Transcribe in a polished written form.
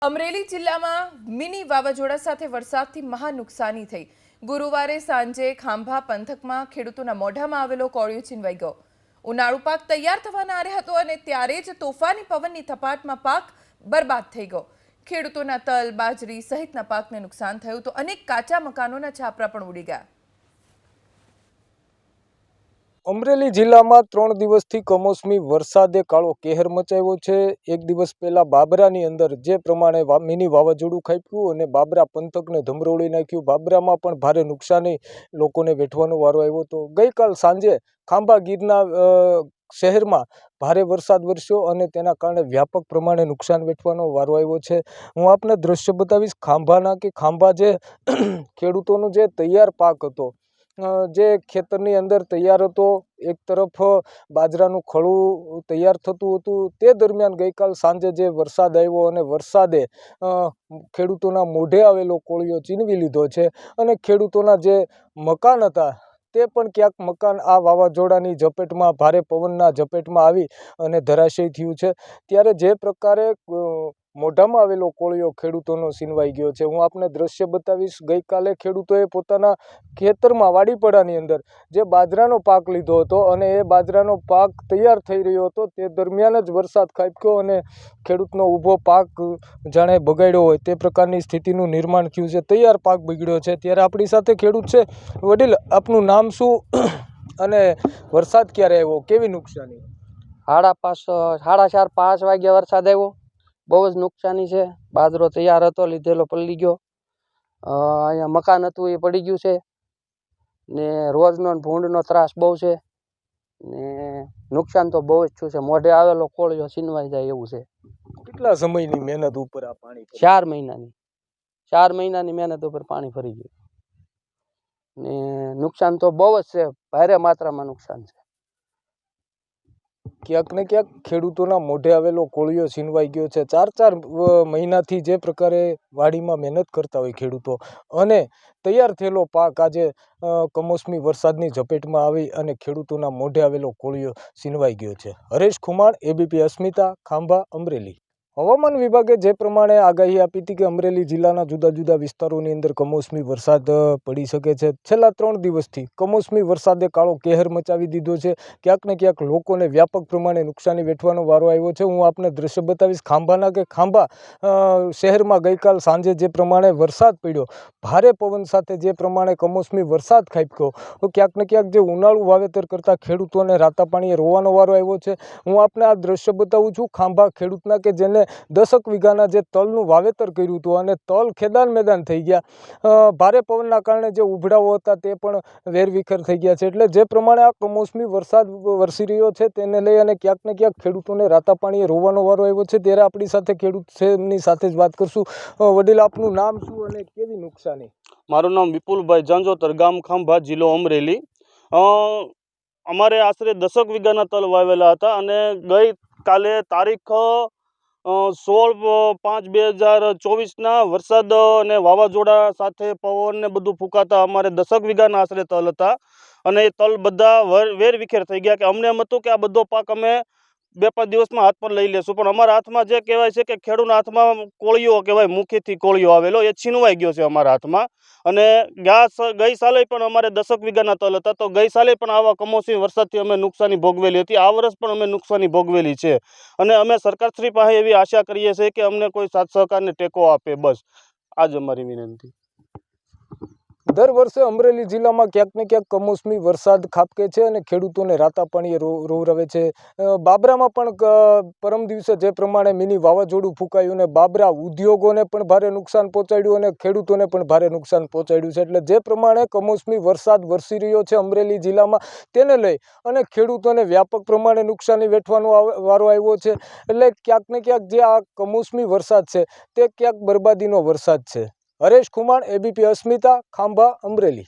અમરેલી જિલ્લામાં મિની વાવાઝોડા સાથે વરસાદથી મહા નુકસાની થઈ। ગુરુવારે સાંજે ખાંભા પંથકમાં ખેડૂતોના મોઢામાં આવેલો કોળિયો છીનવાઈ ગયો। ઉનાળુ પાક તૈયાર થવાના આરે હતો અને ત્યારે જ તોફાની પવનની થપાટમાં પાક બરબાદ થઈ ગયો। ખેડૂતોના તલ, બાજરી સહિતના પાકને નુકસાન થયું તો અનેક કાચા મકાનોના છાપરા પણ ઉડી ગયા। અમરેલી જિલ્લામાં 3 દિવસથી કમોસમી વરસાદે કાળો કહેર મચાવ્યો છે। એક દિવસ પહેલા બાબરાની અંદર જે પ્રમાણે મિની વાવાઝોડું ખાબક્યું અને બાબરા પંથકને ધમરોળી નાખ્યું। બાબરામાં પણ ભારે નુકસાની લોકોને વેઠવાનો વારો આવ્યો હતો। ગઈકાલ સાંજે ખાંભા ગીરના શહેરમાં ભારે વરસાદ વરસ્યો અને તેના કારણે વ્યાપક પ્રમાણે નુકસાન વેઠવાનો વારો આવ્યો છે। હું આપને દ્રશ્ય બતાવીશ ખાંભાના કે ખાંભા જે ખેડૂતોનો જે તૈયાર પાક હતો, જે ખેતરની અંદર તૈયાર હતો, એક તરફ બાજરાનું ખળું તૈયાર થતું હતું, તે દરમિયાન ગઈકાલ સાંજે જે વરસાદ આવ્યો અને વરસાદે ખેડૂતોના મોઢે આવેલો કોળિયો છીનવી લીધો છે અને ખેડૂતોના જે મકાન હતા તે પણ ક્યાંક મકાન આ વાવાઝોડાની ઝપેટમાં, ભારે પવનના ઝપેટમાં આવી અને ધરાશયી થયું છે। ત્યારે જે પ્રકારે મોઢામાં આવેલો કોળિયો ખેડૂતોનો છીનવાઈ ગયો છે, હું આપને દ્રશ્ય બતાવીશ। ગઈકાલે ખેડૂતોએ પોતાના ખેતરમાં વાડીપડાની અંદર જે બાજરાનો પાક લીધો હતો અને એ બાજરાનો પાક તૈયાર થઈ રહ્યો હતો, તે દરમિયાન જ વરસાદ ખાબક્યો અને ખેડૂતનો ઊભો પાક જાણે બગાડ્યો હોય તે પ્રકારની સ્થિતિનું નિર્માણ થયું છે। તૈયાર પાક બગડ્યો છે। ત્યારે આપણી સાથે ખેડૂત છે। વડીલ, આપનું નામ શું અને વરસાદ ક્યારે આવ્યો, કેવી નુકસાની? 4:30-5 વાગ્યા વરસાદ આવ્યો। બહુ જ નુકસાની છે। બાજરો તૈયાર હતો, લીધેલો પલળી ગયો। અહીંયા મકાન હતું એ પડી ગયું છે ને રોજનો ભૂંડનો ત્રાસ બહુ છે ને નુકસાન તો બહુ જ થયું છે। મોઢે આવેલો કોળિયો છીનવાઈ જાય એવું છે। કેટલા સમયની મહેનત ઉપર આ પાણી? 4 મહિનાની મહેનત ઉપર પાણી ફરી ગયું ને નુકસાન તો બહુ જ છે, ભારે માત્રામાં નુકસાન છે। ક્યાંક ને ક્યાંક ખેડૂતોના મોઢે આવેલો કોળિયો છીનવાઈ ગયો છે। 4 મહિનાથી જે પ્રકારે વાડીમાં મહેનત કરતા હોય ખેડૂતો અને તૈયાર થયેલો પાક આજે કમોસમી વરસાદની ઝપેટમાં આવી અને ખેડૂતોના મોઢે આવેલો કોળિયો છીનવાઈ ગયો છે। હરેશ ખુમાણ, એબીપી અસ્મિતા, ખાંભા, અમરેલી। હવામાન વિભાગે જે પ્રમાણે આગાહી આપી હતી કે અમરેલી જિલ્લાના જુદા જુદા વિસ્તારોની અંદર કમોસમી વરસાદ પડી શકે છે। છેલ્લા 3 દિવસથી કમોસમી વરસાદે કાળો કહેર મચાવી દીધો છે। ક્યાંક ને ક્યાંક લોકોને વ્યાપક પ્રમાણે નુકસાની વેઠવાનો વારો આવ્યો છે। હું આપને દ્રશ્ય બતાવીશ ખાંભાના કે ખાંભા શહેરમાં ગઈકાલ સાંજે જે પ્રમાણે વરસાદ પડ્યો, ભારે પવન સાથે જે પ્રમાણે કમોસમી વરસાદ ખાબક્યો, તો ક્યાંક ને ક્યાંક જે ઉનાળુ વાવેતર કરતા ખેડૂતોને રાતા પાણીએ રોવાનો વારો આવ્યો છે। હું આપને આ દ્રશ્ય બતાવું છું ખાંભા ખેડૂતના કે જેને 10 વીઘાના જે તલનું વાવેતર કર્યું હતું અને તલ ખેદાન મેદાન થઈ ગયા। ભારે પવનના કારણે જે ઉભડાઓ હતા તે પણ વેરવિખેર થઈ ગયા છે। એટલે જે પ્રમાણે આ કમોસમી વરસાદ વરસી રહ્યો છે તેને લઈ અને ક્યાંક ને ક્યાંક ખેડૂતોને રાતા પાણીએ રોવાનો વારો આવ્યો છે। ત્યારે આપણી સાથે ખેડૂત છે, એમની સાથે જ વાત કરશું। વડીલ, આપનું નામ શું અને કેવી નુકસાની? મારું નામ વિપુલભાઈ જાંજોતર, ગામ ખાંભા, જિલ્લો અમરેલી। અમારે આશરે 10 વીઘાના તલ વાવેલા હતા અને ગઈકાલે તારીખ 16/5/2024ના વરસાદ અને વાવાઝોડા સાથે પવન ને બધું ફૂંકાતા અમારે 10 વીઘાના આશરે તલ હતા અને એ તલ બધા વેરવિખેર થઈ ગયા। કે અમને એમ હતું કે આ બધો પાક અમે 2-5 દિવસમાં હાથ પર લઈ લેશું, પણ અમારા હાથમાં જે કહેવાય છે કે ખેડૂતના હાથમાં કોળિયો કહેવાય, મુખીથી કોળિયો આવેલો એ છીનવાઈ ગયો છે અમારા હાથમાં। અને ગઈ સાલે પણ અમારે 10 વીઘાના તલ હતા, તો ગઈ સાલે પણ આવા કમોસમી વરસાદથી અમે નુકસાની ભોગવેલી હતી। આ વર્ષ પણ અમે નુકસાની ભોગવેલી છે અને અમે સરકારશ્રી પાસે એવી આશા કરીએ છીએ કે અમને કોઈ સાથ સહકારને ટેકો આપે, બસ આ જ અમારી વિનંતી। દર વર્ષે અમરેલી જિલ્લામાં ક્યાંક ને ક્યાંક કમોસમી વરસાદ ખાબકે છે અને ખેડૂતોને રાતા પાણીએ રોવરાવે છે। બાબરામાં પણ પરમ દિવસે જે પ્રમાણે મિની વાવાઝોડું ફૂંકાયું અને બાબરા ઉદ્યોગોને પણ ભારે નુકસાન પહોંચાડ્યું અને ખેડૂતોને પણ ભારે નુકસાન પહોંચાડ્યું છે। એટલે જે પ્રમાણે કમોસમી વરસાદ વરસી રહ્યો છે અમરેલી જિલ્લામાં, તેને લઈ અને ખેડૂતોને વ્યાપક પ્રમાણે નુકસાની વેઠવાનો વારો આવ્યો છે। એટલે ક્યાંક ને ક્યાંક જે આ કમોસમી વરસાદ છે તે ક્યાંક બરબાદીનો વરસાદ છે। હરેશ ખુમાણ, એબીપી અસ્મિતા, ખાંભા, અમરેલી।